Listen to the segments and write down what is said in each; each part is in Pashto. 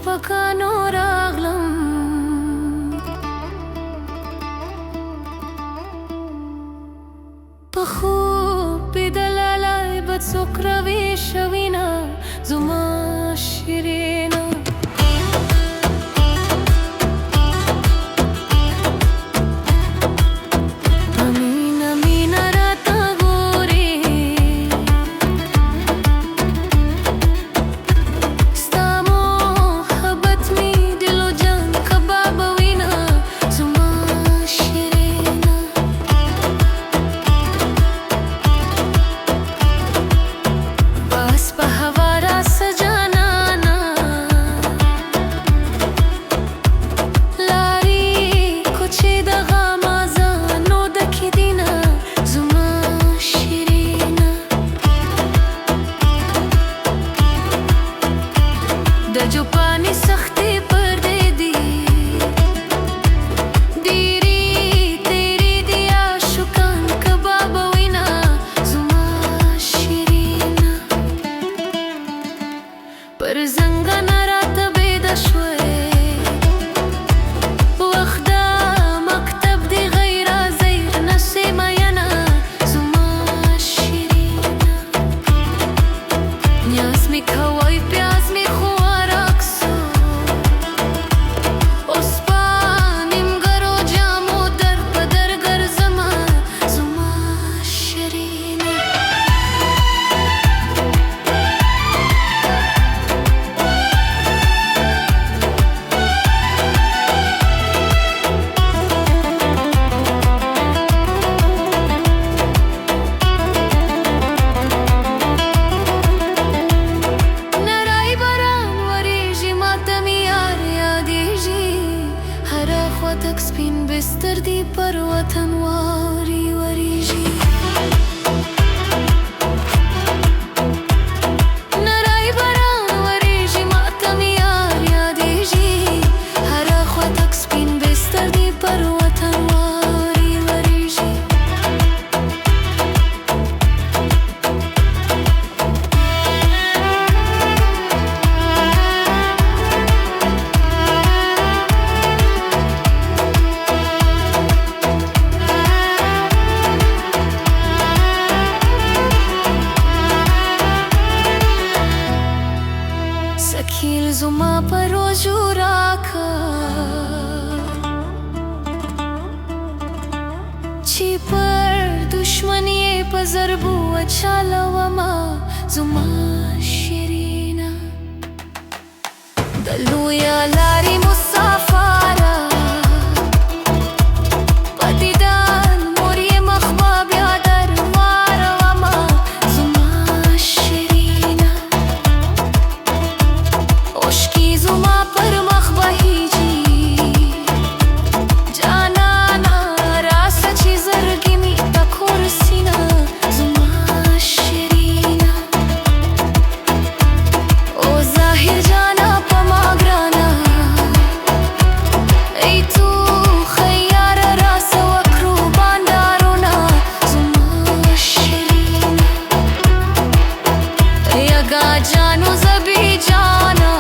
پکانو راغلم په خوب بیدللی به څوک راویښ وینه زما شیرینه जो पानी सख्ती पर दे दी दीरी तेरी दिया शुकान कबाब विना जुमा शिरीना पर जंगना रात बेदशवे वखदा मकतब दी गैरा زیر نسیما ینا जुमा शिरीना نیاز می کوای پیاز می خو تک سپین بستر دی پر وطن واری وریږي نری باران وریږي ماته مې یار یادېږي هره خوا تک سپین بستر دی پر وطن واری وریږي سکیل زما پر روزو راکه چې پر دشمنی په ضربو اچالومه زما شیرینه د لویه لارې مسافره په دیدن مور یې مخ به بیا در وارومه زما شیرینه اوښکې زما پر مخ بهیږي جانانه راسه چې زړګي مې ټکور سینه زما شیرینه او ظاهر جانه په ما ګرانه ای تو خیاره راسه وکړو بانډارونه زما شیرینه یګا جانو زبې جانه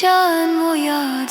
Can mı yar